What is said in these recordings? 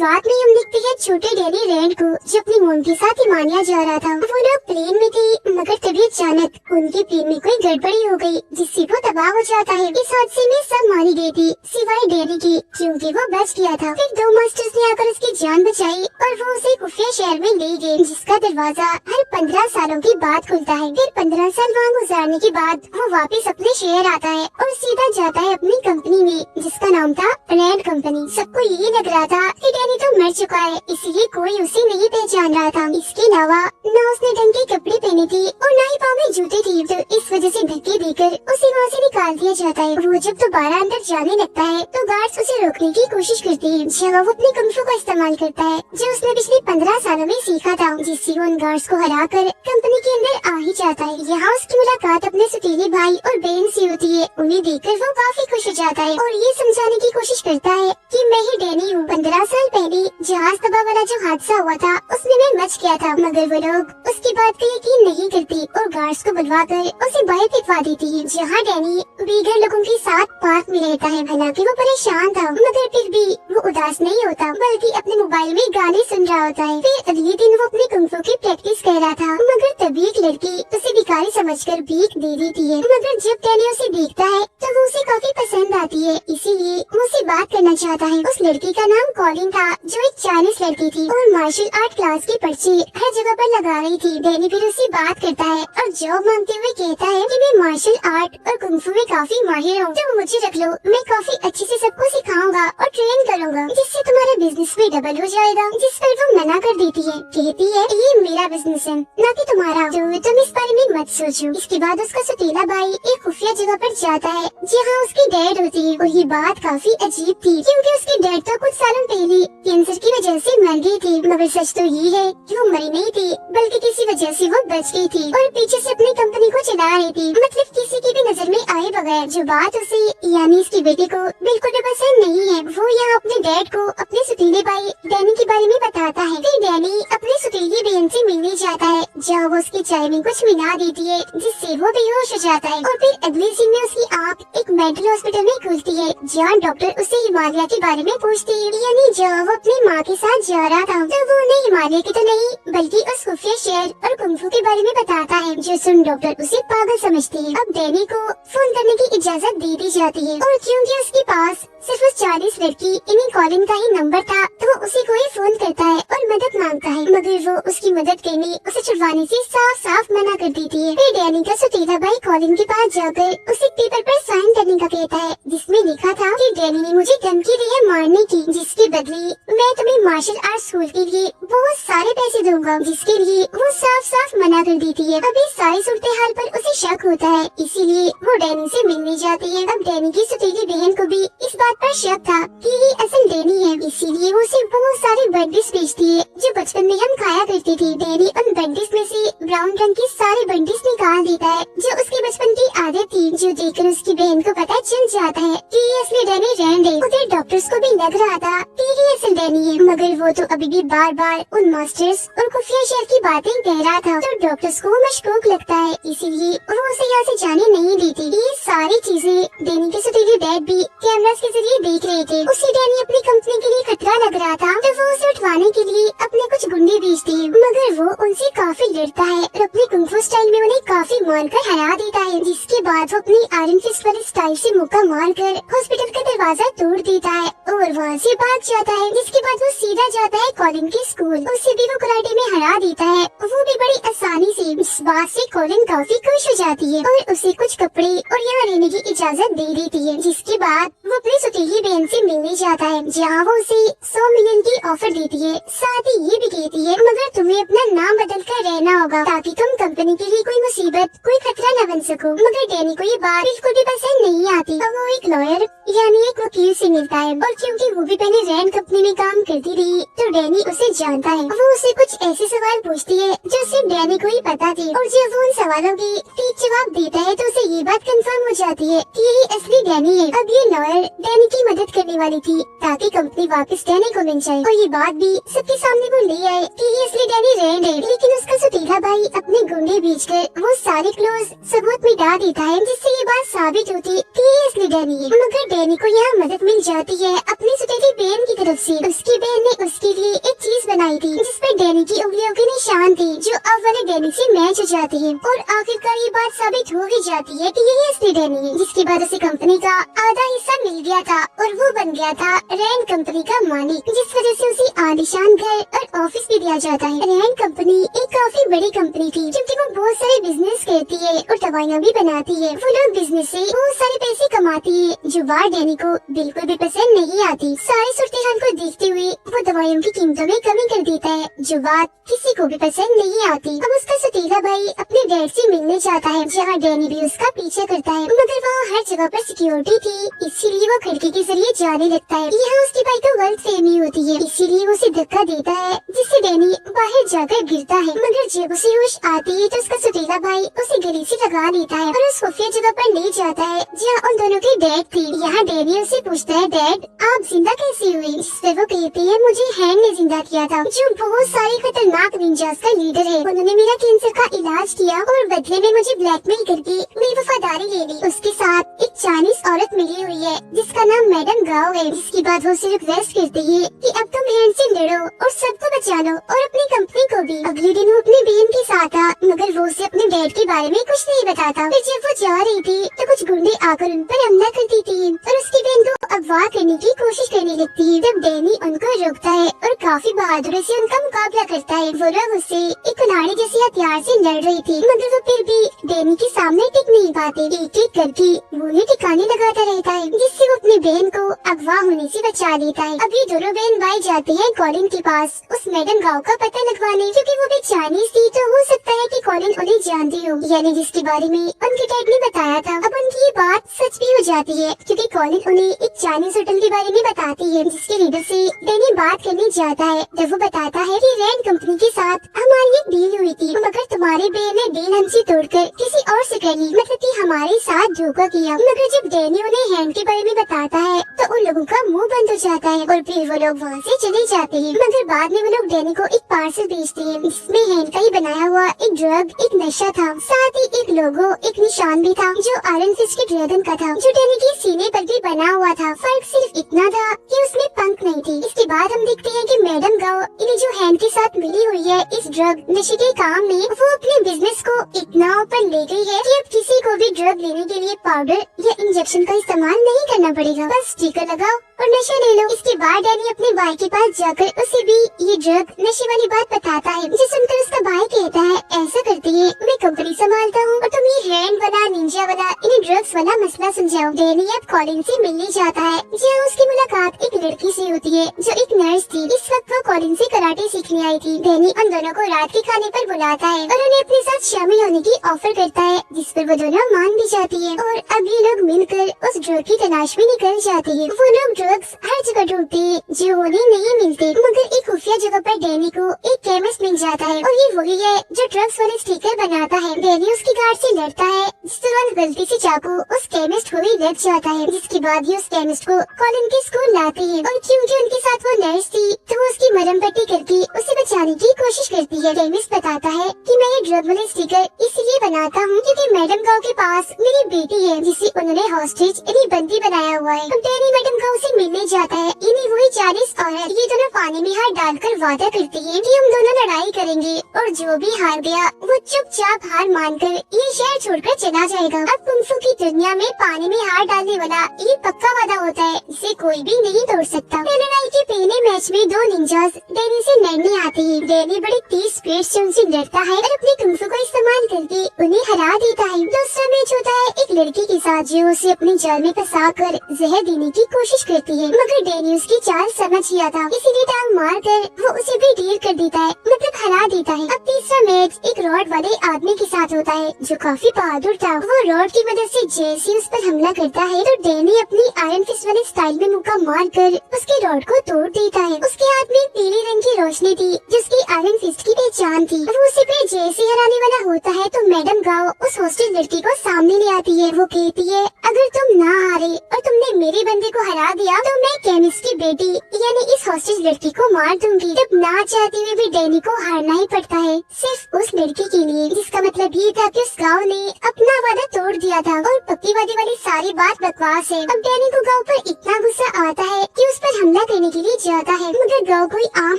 रात में हम देखते हैं छोटे डैनी रैंड को, जो अपनी मोम के साथ ही मानिया जा रहा था। वो लोग प्लेन में थे, मगर तभी अचानक उनके प्लेन में कोई गड़बड़ी हो गई, जिससे वो तबाह हो जाता है। इस हादसे में सब मारी गई थी सिवाय डैनी की, क्योंकि वो बच गया था। फिर दो मास्टर्स ने आकर उसकी जान बचाई और वो उसे खुफिया शहर में ले गए, जिसका दरवाजा हर 15 सालों के बाद खुलता है। फिर 15 साल वहाँ गुजारने के बाद वो वापस अपने शहर आता है और सीधा जाता है अपनी कंपनी में, जिसका नाम था रैंड कंपनी। सबको यही लग रहा था कि डैनी तो मर चुका है, इसलिए कोई उसे नहीं पहचान रहा था। इसके अलावा न उसने ढंग के कपड़े पहने थे और न ही पाँव में जूते थे, तो इस वजह से धक्के देकर उसे वहाँ से निकाल दिया जाता है। वो जब दोबारा अंदर जाने लगता है तो गार्ड्स उसे रोकने की कोशिश करते हैं, जब वो अपने कुंफू का इस्तेमाल करता है जो उसने पिछले 15 सालों में सीखा था, जिससे वो उन गार्ड्स को हरा कर कंपनी के अंदर आ ही जाता है। यहाँ उसकी मुलाकात अपने सतीले भाई और बहन से होती है। उन्हें देखकर वो काफी खुश हो जाता है और ये समझाने की कोशिश करता है कि मैं ही डैनी हूँ। 15 साल पहले जहाज तबाह वाला जो हादसा हुआ था उसमें मैं बच गया था, मगर वो लोग उसकी बात का यकीन नहीं करते और गार्ड्स को बुलवा कर उसे बाहर फेंकवा देती है, जहाँ डैनी बेघर लोगों के साथ पार्क में रहता है। हालांकि वो परेशान था, मगर फिर भी वो उदास नहीं होता, बल्कि अपने मोबाइल में गाने सुन रहा होता है। फिर अगले दिन वो अपने कुंफू की प्रैक्टिस कर रहा था, मगर तभी एक लड़की उसे भिखारी समझकर भीख दे देती है। मगर जब डैनी उसे देखता है तो वो उसे काफी पसंद आती है, इसीलिए वो उससे बात करना चाहता है। उस लड़की का नाम कॉलिन था, जो एक चाइनीज लड़की थी और मार्शल आर्ट क्लास के पर्चे हर जगह पर लगा रही थी। डैनी फिर उससे बात करता है और जॉब मांगते हुए कहता है कि मैं मार्शल आर्ट और कुंफू में काफी माहिर हूँ, तो मुझे रख लो, मैं काफी अच्छे से सबको सिखाऊंगा और ट्रेन करूंगा, जिससे तुम्हारा बिजनेस भी डबल हो जाएगा। जिस पर वो मना कर देती है, कहती है ये मेरा बिजनेस है न कि तुम्हारा, तो तुम इस बारे में मत सोचो। इसके बाद उसका सतीला भाई एक खुफिया जगह पर जाता है जहाँ उसकी डैड होती है, और ये बात काफी अजीब थी क्योंकि उसकी डैड तो कुछ सालों पहले कैंसर की वजह से मर गई थी। मगर सच तो ये है कि वो मरी नहीं थी, बल्कि किसी वजह से वो बच गई थी और पीछे से अपनी कंपनी को चला रही थी, मतलब किसी की भी नजर में आए बगैर। जो बात उसे यानी इसकी बेटी को बिल्कुल भी पसंद नहीं है। वो यहाँ अपने डैड को अपने सुतीले भाई डैनी के बारे में बताता है। फिर डैनी अपनी सुतीली बहन से मिलने जाता है, जहाँ वो उसकी चाय में कुछ मिला देती है, जिससे वो बेहोश हो जाता है। और फिर अगले सीन में उसकी आँख एक मेंटल हॉस्पिटल में खुलती है, जहाँ डॉक्टर उसे हिमालय के बारे में पूछते हैं, यानी जब वो अपनी माँ के साथ जा रहा था तो वो उन्हें हिमालय की तो नहीं बल्कि उस खुफिया शहर और कुंफू के बारे में बताता है, जो सुन डॉक्टर उसे पागल समझते हैं। अब डैनी को फोन करने की इजाजत दे दी जाती है और क्योंकि उसके पास सिर्फ उस चाइनीज लड़की इन्हीं कॉलिन का ही नंबर था, तो वो उसी को ही फोन करता है और मदद मांगता है, मगर वो उसकी मदद करने उसे छुड़वाने से साफ साफ मना कर देती है। फिर डैनी का सुतीला भाई कॉलिन के पास जाकर उसे पेपर पर साइन करने का कहता है, जिसमें लिखा था कि डैनी ने मुझे धमकी दी है मारने की, जिसके बदले मैं तुम्हें मार्शल आर्ट स्कूल के लिए बहुत सारे पैसे दूंगा, जिसके लिए वो साफ साफ मना कर देती है। अब इस सारी सूरत हाल पर उसे शक होता है, इसीलिए वो डैनी से मिलने जाती है। अब डैनी की सुतीली बहन को भी इस बात पर शक था कि ये असल डैनी है, इसीलिए वो उसे बहुत सारे बंडिस बेचती है जो बचपन में हम खाया करते थे। डैनी उन बंडिस में से ब्राउन रंग के सारे बंडिस निकाल देता है, जो उसके बचपन की आदत थी, जो देखकर उसकी बहन को पता चल जाता है कि ये असली डैनी रैंड है। उधर डॉक्टर्स को भी लग रहा था कि ये असल डैनी है, मगर वो तो अभी भी बार बार उन मास्टर्स और खुफिया शहर की बातें कह रहा था, तो डॉक्टर्स को मशकूक लगता है, इसीलिए वो उसे यहाँ से जाने नहीं देती। ये सारी चीजें डैनी के सुतीले डैड भी कैमरास के जरिए देख रहे थे। उसे डैनी अपनी कंपनी के लिए खतरा लग रहा था, तो वो उसे उठवाने के लिए अपने कुछ गुंडे भेजते हैं, मगर वो उनसे काफी लड़ता है और अपने कुंफू स्टाइल में उन्हें काफी मारकर हरा देता है, जिसके बाद वो अपनी आयरन फिस्ट वाले स्टाइल से मुक्का मारकर हॉस्पिटल का दरवाजा तोड़ देता है और वहाँ से भाग जाता है। जिसके बाद वो सीधा जाता है कॉलिन के स्कूल, उसे भी वो कराटे में हरा देता है, वो भी बड़ी आसानी से। इस बात से कॉलिन काफी खुश हो जाती है और उसे कुछ कपड़े और यहाँ रहने की इजाजत दे देती है। जिसके बाद वो अपनी सुतीली बहन से मिलने जाता है, जहाँ वो उसे 100 मिलियन की ऑफर देती है, साथ ही ये भी कहती है मगर तुम्हें अपना नाम बदल कर रहना होगा ताकि तुम कंपनी के लिए कोई मुसीबत कोई खतरा न बन सको। मगर डैनी को ये बात बिल्कुल भी पसंद नहीं आती। अब वो एक लॉयर यानी एक वकील से मिलता है और क्योंकि वो भी पहले रैंड कंपनी में काम करती रही, तो डैनी उसे जानता है। वो उसे कुछ ऐसे सवाल पूछती है जो सिर्फ डैनी को ही पता थी, और जब वो उन सवालों के ठीक जवाब देता है तो उसे ये बात कंफर्म हो जाती है कि यही असली डैनी है। अब ये लॉयर डैनी की मदद करने वाली थी ताकि कंपनी वापस डैनी को मिल जाए, और ये बात भी सबके सामने वो ले आए कि ये असली डैनी रैंड है। लेकिन उसका सुतीला भाई अपने गुंडे भेजकर वो सारे क्लोज सबूत मिटा देता है, जिससे ये बात साबित होती कि ये असली डैनी है। मगर डैनी को यहाँ मदद मिल जाती है अपनी सुतीली बहन की तरफ से। उसकी बहन ने उसके लिए एक चीज बनाई थी जिस पर डैनी की उंगलियों के निशान थे, जो अब वाले डैनी से मैच हो जाती है। और आखिरकार ये बात साबित हो ही जाती है कि यही असली डैनी है, जिसके बाद उसे कंपनी का आधा हिस्सा मिल गया था और वो बन गया था रैंड कंपनी का मालिक, जिस वजह से उसे आलीशान घर और ऑफिस भी दिया जाता है। रैंड कंपनी एक काफी बड़ी कंपनी थी, क्योंकि वो बहुत सारे बिजनेस करती है और दवाइयाँ भी बनाती है। वो लोग बिजनेस से बहुत सारे पैसे कमाती है, जो बात डैनी को बिल्कुल भी पसंद नहीं आती। सारी सूरत-ए-हाल को देखते हुए वो दवाइयों की कीमतों में कमी कर देता है, जो बात किसी को भी पसंद नहीं आती। अब उसका सतीला भाई अपने डैड से मिलने जाता है, जहाँ डैनी भी उसका पीछा करता है, मगर वहाँ हर जगह पर सिक्योरिटी थी, इसीलिए वो खिड़की के जरिए जाने लगता है। यहाँ उसके भाई को गलतफहमी होती है, इसीलिए वो उसे धक्का देता है, जिससे डैनी बाहर जाकर गिरता है। मगर जब उसे होश आती है तो उसका सतीला भाई उसे गले से लगा लेता है और उस खुफिया जगह पर ले जाता है जहाँ उन दोनों के डैड थे। यहाँ डैनी उसे पूछता है, डैड आप जिंदा कैसे हुए? जिस पर वो कहते हैं, मुझे हैंड ने जिंदा किया था, जो बहुत सारे खतरनाक निंजास का लीडर है। उन्होंने मेरा कैंसर का इलाज किया और बदले में मुझे ब्लैकमेल करके मेरी वफादारी ले ली। उसके साथ एक चाइनीज औरत मिली हुई है जिसका नाम मैडम गाओ है। जिसके बाद वो उसे रिक्वेस्ट करती है कि अब तुम हैंड से लड़ो और सबको बचा लो और अपनी कंपनी को भी। अगले दिन वो अपनी बहन के साथ था, मगर वो उसे अपने डैड के बारे में कुछ नहीं बताता। फिर जब वो जा रही थी तो कुछ गुंडे आकर उन पर हमला करती थी और उसकी बहन को अगवा करने की कोशिश करने लगती है। तब डैनी उनको रोकता है और काफी बहादुरी से उनका मुकाबला करता है। वो लोग उससे एक कुल्हाड़ी जैसे हथियार से लड़ रही थी, मगर वो फिर भी डैनी के सामने टिक नहीं पाते। एक एक करके वो उन्हें ठिकाने लगाता रहता है, जिससे वो अपनी बहन को अगवा होने से बचा लेता है। अब ये दोनों बहन भाई जाते हैं कॉलिन के पास उस मैडम गाँव का पता लगवाने, क्योंकि वो भी चाइनीज थी, तो हो सकता है कि कॉलिन उन्हें जानती हो, यानी जिसके बारे में उनके डैड ने बताया था। अब उनकी ये बात सच भी हो जाती है, क्योंकि कॉलिन उन्हें एक चाइनीज होटल के बारे में बताती है, जिसके लीडर से डैनी बात करने जाता है। तब वो बताता है कि रैंड कंपनी के साथ हमारी एक डील हुई थी, मगर तुम्हारे बहन ने डील हमसे तोड़कर किसी और से कर ली, मतलब कि हमारे साथ धोखा किया। मगर जब डैनी उन्हें हैंड के बारे में बताता है तो उन लोगों का मुंह बंद हो जाता है और फिर वो लोग वहाँ से चले जाते हैं। मगर बाद में वो लोग डैनी को एक पार्सल भेजते हैं, जिसमें हैंड का ही बनाया हुआ एक ड्रग, एक नशा था, साथ ही एक लोगो, एक निशान भी था जो आयरन फिस्ट के ड्रैगन का था, जो डैनी के सीने पर भी बना हुआ था। फर्क सिर्फ इतना था कि उसमें पंख नहीं थे। इसके बाद हम देखते हैं कि मैडम गाओ इन्हें जो हैंड के साथ मिली हुई है इस ड्रग नशे के काम में, वो अपने बिजनेस को इतना ऊपर ले गई है कि अब किसी को भी ड्रग लेने के लिए पाउडर या इंजेक्शन का इस्तेमाल नहीं करना पड़ेगा, बस स्टिकर लगाओ और नशा ले लो। इसके बाद डैनी अपने भाई के पास जाकर उसे भी ये ड्रग नशे वाली बात बताता है, जिसे सुनकर उसका भाई कहता है, ऐसा करती है मैं कंपनी संभालता हूँ और तुम ये हैंड वाला, निंजा वाला, इन्हें ड्रग्स वाला मसला समझाओ। डैनी अब कॉलिन से मिलने जाता है, जहाँ उसकी मुलाकात एक लड़की से होती है जो एक नर्स थी। इस वक्त वो कॉलिन से कराटे सीखने आई थी। डैनी उन दोनों को रात के खाने पर बुलाता है और उन्हें अपने साथ शामिल होने की ऑफर करता है, जिस पर वो दोनों मान भी जाती है और अब ये लोग मिलकर उस ड्रग की तलाश में निकल जाते हैं। वो लोग ड्रग्स हर जगह ढूंढते हैं जो उन्हें नहीं मिलते, मगर एक खुफिया जगह पर डैनी को एक केमिस्ट मिल जाता है और ये वही है जो ड्रग्स वाले स्टिकर बनाता है। डैनी उसकी गार्ड से लड़ता है, जिस दौरान गलती से चाकू उस केमिस्ट को ही लग जाता है, जिसके बाद ये उस केमिस्ट को कॉलिन के स्कूल लाते हैं और क्योंकि उनके साथ वो नर्स थी तो वो उसकी मरहम पट्टी करके उसे बचाने की कोशिश करती है। केमिस्ट बताता है कि मैं ये ड्रग वाले स्टिकर इसलिए बनाता हूँ क्योंकि मैडम गाँव के पास मेरी बेटी है जिसे उन्होंने हॉस्टेज यानी बंदी बनाया हुआ है। डैनी मैडम गाँव से मिलने जाता है। इन्हें वही चाइनीज औरत, ये दोनों पानी में हाथ डालकर वादा करती है कि हम दोनों लड़ाई करेंगे और जो भी हार गया वो चुपचाप हार मानकर ये शहर छोड़कर चला जाएगा। अब कुंफू की दुनिया में पानी में हाथ डालने वाला ये पक्का वादा होता है, जिसे कोई भी नहीं तोड़ सकता। लड़ाई के पहले मैच में दो निंजास डैनी से लड़ने आते हैं। डैनी बड़ी तेज स्पीड से उनसे लड़ता है और अपने कुंफू का इस्तेमाल करके उन्हें हरा देता है। दूसरा मैच होता है एक लड़की के साथ जो उसे अपने जाल में फंसा कर जहर देने की कोशिश करती है, मगर डैनी उसकी चाल समझ गया था, इसीलिए टांग मार कर वो उसे भी ढेर कर देता है, मतलब हरा देता है। अब तीसरा मैच एक रॉड वाले आदमी के साथ होता है जो काफी बहादुर था। वो रॉड की मदद से जैसे उस पर हमला करता है तो डैनी अपनी आयरन फिस्ट वाले स्टाइल में मुक्का मार कर उसके रॉड को तोड़ देता है। उसके हाथ में पीले रंग की रोशनी थी जिसकी आयरन फिस्ट की पहचान थी। वो उसे फिर जैसे हराने वाला होता है तो मैडम गाओ उस हॉस्टेज लड़की को सामने ले आती है। वो कहती है अगर तुम ना हारे और तुमने मेरे बंदे को हरा दिया तो मैं केमिस्ट की बेटी यानी इस हॉस्टेज लड़की को मार दूंगी। तब ना चाहते हुए भी डैनी को हारना ही पड़ता है सिर्फ उस लड़की के लिए, जिसका मतलब ये था कि उस गाँव ने अपना वादा तोड़ दिया था और पप्पीवादी वाली सारी बात बकवास है। अब डैनी को गाँव पर इतना गुस्सा आता है कि उस पर हमला करने के लिए जाता है, मगर गाँव कोई आम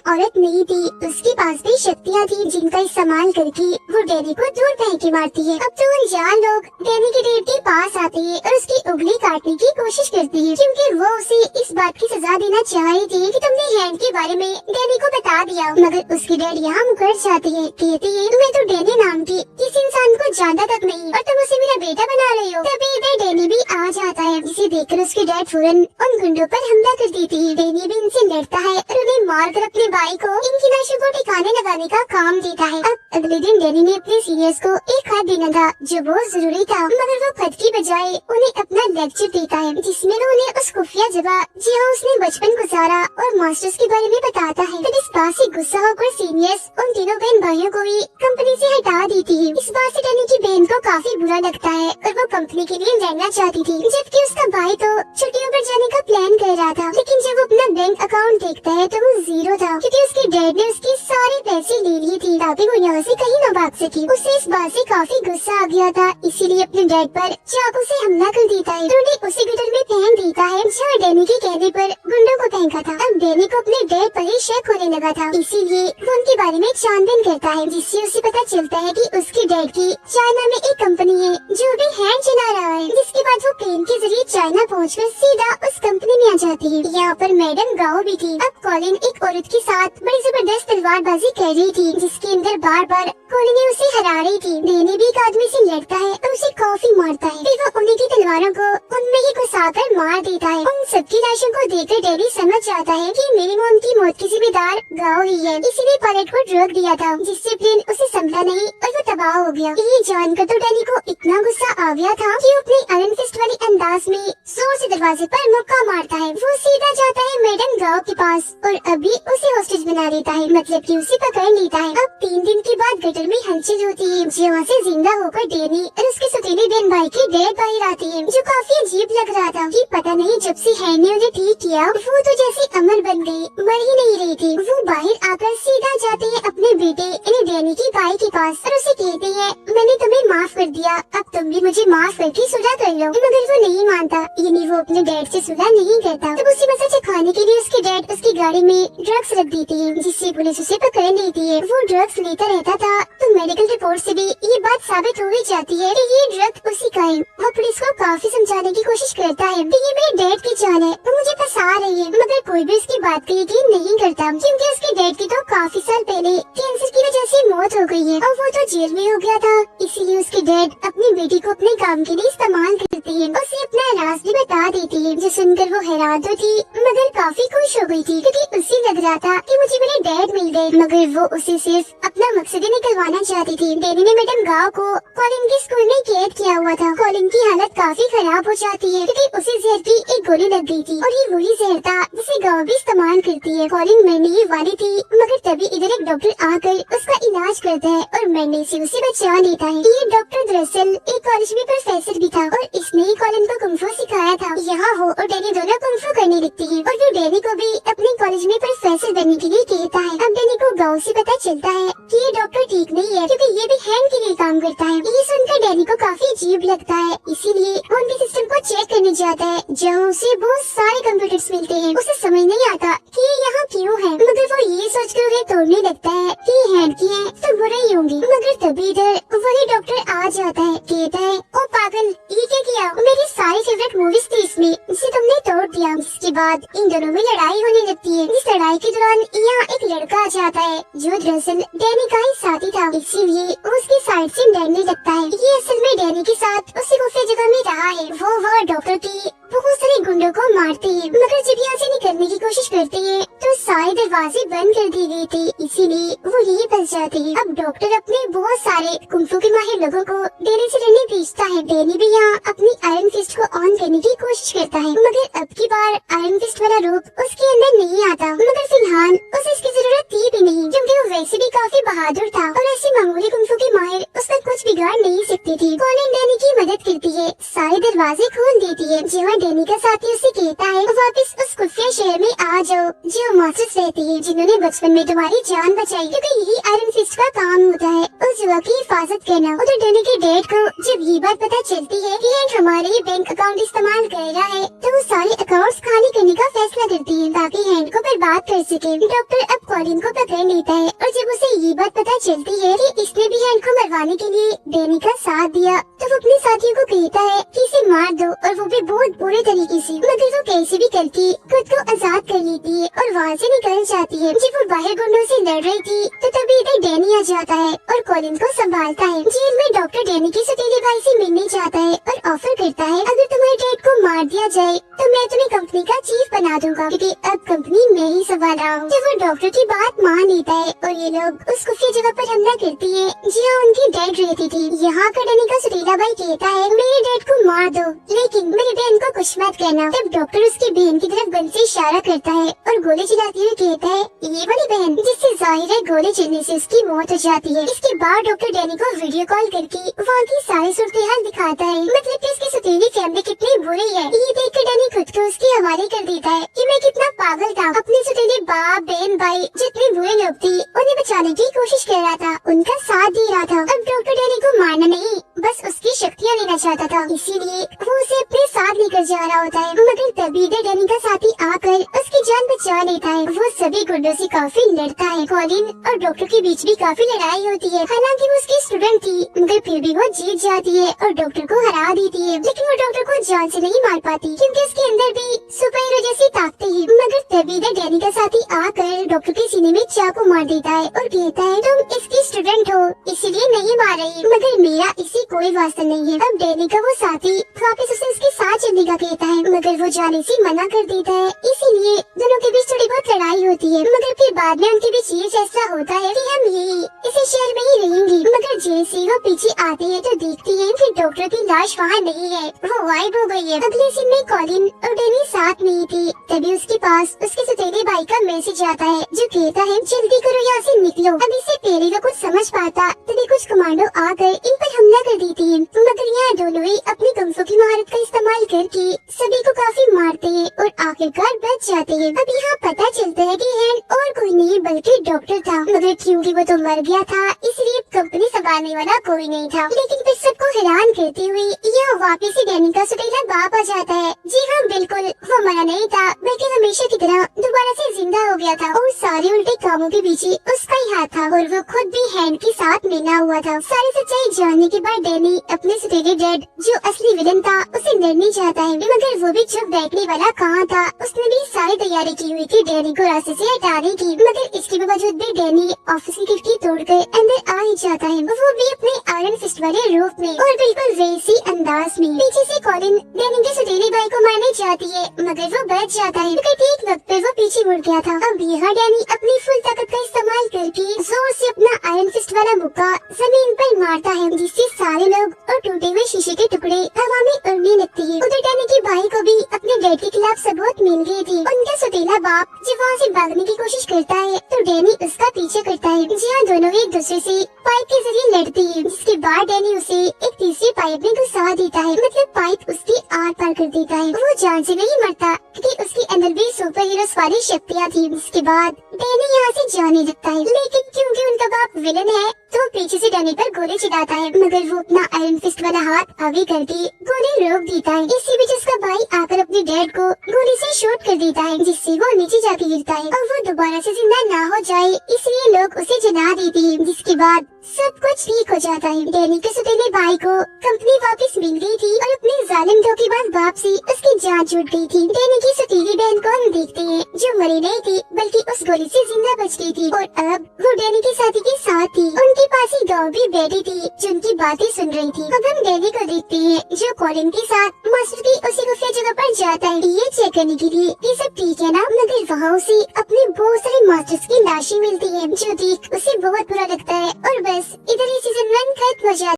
औरत नहीं थी। उसके पास भी शक्तियाँ थी जिनका इस्तेमाल करके वो डैनी को दूर फेंक मारती है। अब तो अनजान लोग डैनी के डेड के पास आते हैं और उसकी उंगली काटने की कोशिश करती है क्योंकि वो उसे इस बात की सजा देना चाह रही थी कि तुमने हैंड के बारे में डैनी को बता दिया। मगर उसके डैड यहाँ मुकर जाते हैं, कहते हैं तुम्हें तो डैनी नाम की किसी इंसान को जानता तक नहीं और तुम उसे मेरा बेटा बना रहे हो। तभी इधर डैनी भी आ जाता है, जिसे देखकर उसके डैड फौरन उन गुंडों पर हमला कर देती है। डैनी भी इनसे लड़ता है और उन्हें मारकर अपने भाई को इनकी लाशों को ठिकाने लगाने का काम देता है। अब अगले दिन डैनी ने अपने सीनियर्स को एक खत देना था जो बहुत जरूरी था, मगर वो खत की बजाय उन्हें अपना लेक्चर देता है जिसमें वो उन्हें उस खुफिया जगह जहाँ उसने बचपन गुजारा और मास्टर्स के बारे में बताता है। तब इस बात से गुस्सा होकर सीनियर्स उन तीनों बहन भाइयों को भी कंपनी से हटा देती है। इस बात से डैनी की बहन को काफी बुरा लगता है और वो कंपनी के लिए रहना चाहती थी, जबकि उसका भाई तो छुट्टियों पर जाने का प्लान कर रहा था। लेकिन जब वो अपना बैंक अकाउंट देखता है तो वो जीरो था क्योंकि उसके डैड ने उसके सारे पैसे ले लिए थे ताकि वो यहाँ से कहीं न भाग सके। उसे इस बात से काफी गुस्सा आ गया था, इसीलिए अपने डैड पर चाकू से हमला कर देता है। तो उन्हें उसी गटर में फेंक देता है जहाँ डैनी के कहने पर गुंडों को फेंका था। अब डैनी को अपने डैड पर ही शक होने लगा था, इसीलिए वो उनके बारे में छानबीन करता है, जिससे उसे पता चलता है कि उसके डैड की चाइना में एक कंपनी है जो भी हैंड चला रहा है। जिसके बाद वो प्लेन के जरिए चाइना पहुँचकर सीधा उस कंपनी में आ जाती है। यहाँ पर मैडम गाओ भी थी। अब कॉलिन एक औरत के साथ बड़ी जबरदस्त तलवारबाजी कर रही थी, जिसके अंदर बार बार कॉलिन उसे हरा रही थी। डैनी भी एक आदमी से लड़ता है और उसे काफी मारता है, फिर वो उन्हीं की तलवारों को उनमें ही घुसाकर मार देता है। उन सबकी लाशों को देखकर डैनी समझ जाता है कि मेरी मॉम की मौत की जिम्मेदार गाओ ही है, इसीलिए पायलट को रोक दिया था, जिससे प्लेन उसे संभला नहीं और वो तबाह हो गया। ये जानकर तो डैनी को इतना गुस्सा आ गया था कि वो अपने आयरन फिस्ट वाली अंदाज में जोर से दरवाजे पर मुक्का मारता है। वो सीधा जाता है मैडम गाओ के पास और अभी उसे हॉस्टेज बना देता है, मतलब कि उसे पकड़ लेता है। अब 3 दिन के बाद गटर में हलचल होती है, जहाँ से जिंदा होकर डैनी और उसके सौतेले बहन भाई के डेड बाहर आते हैं, जो काफी अजीब लग रहा था कि पता नहीं जब से हैन ने उन्हें ठीक किया वो तो जैसे अमर बन गई, मर ही नहीं रही थी। वो बाहर आकर सीधा जाते हैं अपने बेटे यानी डैनी के भाई के पास और उसे कहते हैं मैंने तुम्हें माफ कर दिया, अब तुम भी मुझे माफ करके सुलह कर लो। मगर वो नहीं मानता, यानी वो अपने डैड से सुलह नहीं करता। तब उसे मजा चखाने के लिए उसके डैड उसकी गाड़ी में ड्रग्स रख देते हैं, जिससे पुलिस उसे पकड़ लेती है। वो ड्रग्स लेता रहता था तो मेडिकल रिपोर्ट से भी ये बात साबित हो ही जाती है कि ये ड्रग उसी का है। वो पुलिस को काफी समझाने की कोशिश करता है कि ये मेरे डैड की जान है, वो मुझे फंसा रही है, मगर कोई भी उसकी बात का यकीन नहीं करता क्योंकि उसके डैड की तो काफी साल पहले कैंसर की वजह से मौत हो गई है और वो तो जेल में हो गया था। इसीलिए उसके डैड अपनी बेटी को अपने काम के लिए इस्तेमाल करते हैं, उसे अपना राज भी बता देती है, जो सुनकर वो हैरान तो थी मगर काफी खुश हो गई थी क्योंकि उसे लग रहा था कि मुझे मेरे डैड मिल गए, मगर वो उसे सिर्फ अपना मकसद ही निकलवाना चाहती थी। डैनी ने मैडम गाओ को कॉलिन के स्कूल में कैद किया हुआ था। कॉलिन की हालत काफी खराब हो जाती है क्योंकि उसे जहर की एक गोली लग गई थी और ये वही जहर था जिसे गाओ भी इस्तेमाल करती है। कॉलिन मरने ही वाली थी मगर तभी इधर एक डॉक्टर आकर उसका इलाज करता है और मरने से उसे बचा लेता है। ये डॉक्टर दरअसल एक कॉलेज में प्रोफेसर भी था और इसने ही कॉलिन को कुंफू सिखाया था। यहाँ हो और डैनी दोनों कुंफू करने लगती है और फिर डैनी को भी अपने कॉलेज में प्रोफेसर बनने के लिए कहता है। अब डैनी को गाँव से पता चलता है कि ये डॉक्टर ठीक नहीं है क्योंकि ये भी हैंड के लिए काम करता है। ये सुनकर डैनी को काफी अजीब लगता है, इसीलिए वो उनके सिस्टम को चेक करने जाता है जहाँ उसे बहुत सारे कंप्यूटर्स मिलते हैं। उसे समझ नहीं आता कि ये यहाँ क्यों है, मगर वो ये सोचकर उन्हें तोड़ने लगता है कि ये हैंड की है तो बुरे ही होंगे। मगर तभी इधर वही डॉक्टर आ जाता है, कहता है ओ पागल ये क्या किया, मेरी सारी फेवरेट मूवीज थी इसमें, इसे तुमने तोड़ दिया। जिसके बाद इन दोनों में लड़ाई होने लगती लगती है। इस लड़ाई के दौरान यहाँ एक लड़का आ जाता है जो दरअसल डैनी का ही साथी था, इसीलिए उसकी साइड से डरने लगता है। ये असल में डैनी के साथ उसी खुफिया जगह में रहा है। वो डॉक्टर की बहुत सारे गुंडों को मारते हैं, मगर जब यहाँ से निकलने की कोशिश करते हैं तो सारे दरवाजे बंद कर दिए गए थे, इसीलिए वो यही फंस जाते हैं। अब डॉक्टर अपने बहुत सारे कुंफू के माहिर लोगों को डैनी से लड़ने भेजता है। डैनी भी यहाँ अपनी आयरन फिस्ट को ऑन करने की कोशिश करता है, मगर अब की बार आयरन फिस्ट वाला रूप उसके अंदर नहीं आता। मगर फिलहाल उसे इसकी जरूरत थी भी नहीं, क्योंकि वो वैसे भी काफी बहादुर था और ऐसी मामूली कुंफू के माहिर उसका कुछ बिगाड़ नहीं सकती थी। कॉलिन डैनी की मदद करती है, सारे दरवाजे खोल देती है। जहाँ डैनी का साथी उसे कहता है वापस उस खुफिया शहर में आ जाओ जो मॉन्स्टर्स रहते हैं जिन्होंने बचपन में तुम्हारी जान बचाई, क्योंकि यही आयरन फिस्ट का काम होता है, उस जगह की हिफाजत करना। उधर डैनी के डैड को जब ये बात पता चलती है कि हैंक हमारे ही बैंक अकाउंट इस्तेमाल कर रहा है, तो वो सारे अकाउंट्स खाली करने का फैसला करती है ताकि हैंक को बर्बाद कर सके। डॉक्टर अब कॉलिन को पकड़ लेता है और जब उसे ये बात पता चलती है कि इसने भी हैंक को मरवाने के लिए डैनी का साथ दिया, तो वो अपने साथियों को कहता है कि इसे मार दो, और वो भी बहुत बुरे तरीके से। मगर वो कैसे भी करके खुद को आजाद कर लेती है और वहाँ से निकल जाती है। जब वो बाहर गुंडों से लड़ रही थी तो तभी इधर डैनी आ जाता है और कॉलिन को संभालता है। जेल में डॉक्टर डैनी के सौतेले भाई से मिलने जाता है और ऑफर करता है अगर तुम्हारे डैड को मार दिया जाए तो मैं तुम्हें कंपनी का चीफ बना दूंगा, क्योंकि अब कंपनी मैं ही संभाल रहा हूँ। जब वो डॉक्टर की बात मान लेता है और ये लोग उस खुफिया जगह पर हमला करती है जहाँ उनकी डैड रहती थी। यहाँ का डैनी का सौतेला भाई कहता है मेरे डैड को मार दो, लेकिन मेरे बहन को कुछ मत कहना। तब डॉक्टर उसकी बहन की तरफ गन से इशारा करता है और गोली चलाते हुए कहता है ये वाली बहन, जिससे जाहिर है गोली चलने से उसकी मौत हो जाती है। इसके बाद डॉक्टर डैनी को वीडियो कॉल करके वहाँ की सारी सूरत हाल दिखाता है, मतलब कि इसकी सौतेली फैमिली कितनी बुरी है। ये देखकर डैनी खुद को उसके हवाले कर देता है कि मैं कितना पागल था, अपने सौतेले बाप बहन भाई जितने बुरे लोग थे उन्हें बचाने की कोशिश कर रहा था, उनका साथ दे रहा था। अब डॉक्टर डैनी को मारना नहीं, बस उसकी शक्तियाँ लेना चाहता था, इसीलिए वो उसे अपने साथ लेकर जा रहा होता है। मगर तभी इधर डैनी का साथी आकर उसकी जान बचा लेता है। वो सभी गुंडों से काफी लड़ता है। कॉलिन और डॉक्टर के बीच भी काफी लड़ाई होती है। हालांकि वो उसकी स्टूडेंट थी, मगर फिर भी वो जीत जाती है और डॉक्टर को हरा देती है। लेकिन वो डॉक्टर को जान से नहीं मार पाती, क्योंकि उसके अंदर भी सुपर हीरो जैसी ताकतें हैं। मगर तभी इधर डैनी का साथी आकर डॉक्टर के सीने में चाकू मार देता है और कहता है तुम इसकी स्टूडेंट हो इसीलिए नहीं मार रही, मगर मेरा इसी कोई वास्ता नहीं है। अब डैनी का वो साथी वापस उसे उसके साथ चलने का कहता है, मगर वो जाने से मना कर देता है। इसीलिए दोनों के बीच थोड़ी बहुत लड़ाई होती है, मगर फिर बाद में उनके बीच ये फैसला होता है कि हम यही इसी शहर में ही रहेंगे। मगर जैसे वो पीछे आते हैं तो देखती है कि डॉक्टर की लाश वहाँ नहीं है, वो गायब हो गई है। अगले सीन में कॉलिन और डैनी साथ नहीं थी, तभी उसके पास उसके सौतेले भाई का मैसेज आता है जो कहता है जल्दी करो यहाँ से निकलो। अब इससे पहले वो कुछ समझ पाता तभी कुछ कमांडो आकर इन पर हमला कर देती है, मगर यहाँ दोनों ही अपनी कुंफू की महारत का इस्तेमाल करके सभी को काफी मारते हैं और आखिरकार बच जाते हैं। अब यहाँ पता चलता है कि हैंक और कोई नहीं बल्कि डॉक्टर था, मगर क्योंकि वो तो मर गया था इसलिए कंपनी संभालने वाला कोई नहीं था। लेकिन फिर सबको हैरान करते हुए यहाँ वापिस से डैनी का सौतेला बाप आ जाता है। जी हाँ बिल्कुल, वो मरा नहीं था बल्कि हमेशा की तरह दोबारा से जिंदा हो गया था और सारे उल्टे कामों के पीछे उसका ही हाथ था और वो खुद भी हैंक के साथ मिला हुआ था। सारी सच्चाई जानने के बाद डैनी अपने सौतेले डैड जो असली विलन था उसे लड़ने जाता है, मगर वो भी चुप बैठने वाला कहाँ था। उसने भी सारी तैयारी की हुई थी डैनी को रास्ते से हटाने की, मगर इसके बावजूद भी डैनी ऑफिस की खिड़की तोड़कर अंदर आ ही जाता है, वो भी अपने आयरन फिस्ट वाले रूप में और बिल्कुल वैसी अंदाज में। पीछे से कॉलिन डैनी के सौतेले भाई को मारने जाती है, मगर वो बच जाता है क्योंकि ठीक वक्त पे वो पीछे मुड़ गया था। अब यहाँ डैनी अपनी फुल ताकत का इस्तेमाल करके जोर से अपना आयरन फिस्ट वाला मुक्का जमीन पर मारता है, जिससे सारे लोग और टूटे हुए शीशे के टुकड़े हवा में उड़ने लगते हैं। उधर डैनी के भाई को भी अपने डैड के खिलाफ सबूत मिल गए थे। उनका सौतेला बाप जब वहाँ से भागने की कोशिश करता है तो डैनी उसका पीछे करता है, जहाँ दोनों एक दूसरे से पाइप के जरिए लड़ते हैं। जिसके बाद डैनी उसे एक तीसरी पाइप में घुसा देता है, मतलब पाइप उसकी आर पार कर देता है। वो जान से नहीं मरता क्योंकि उसके अंदर भी सुपर हीरो वाली शक्तियाँ थी। जिसके बाद डैनी यहाँ से जाने लगता है, लेकिन क्योंकि उनका बाप विलन है तो पीछे से डैनी पर गोली चलाता है, मगर वो अपना आयरन फिस्ट वाला हाथ आगे करके गोली रोक देता है। इसी बीच उसका भाई आकर अपने डैड को गोली से शूट कर देता है, जिससे वो नीचे जाके गिरता है और वो दोबारा से जिंदा ना हो जाए इसलिए लोग उसे जला देते हैं। जिसके बाद सब कुछ ठीक हो जाता है। डैनी के सुतीले भाई को कंपनी वापस मिल गई थी और अपने जालिम धोखेबाज बाप से उसकी जान छूट गई थी। डैनी की सुतीली बहन को हम देखते हैं जो मरी नहीं थी बल्कि उस गोली से जिंदा बच गई थी और अब वो डैनी के साथी के साथ थी। उनके पास ही गाँव भी बैठी थी जो उनकी बातें सुन रही थी। अब हम डैनी को देखते हैं जो कॉलिन के साथ मास्टर की उसी खुफिया जगह पर जाता है ये चेक करने के लिए ये सब ठीक है ना, मगर वहाँ उसे अपने बहुत सारे मास्टर्स की लाशें मिलती है जो देख उसे बहुत बुरा लगता है और बस इधर ही सीजन 1 खत्म हो जाता है।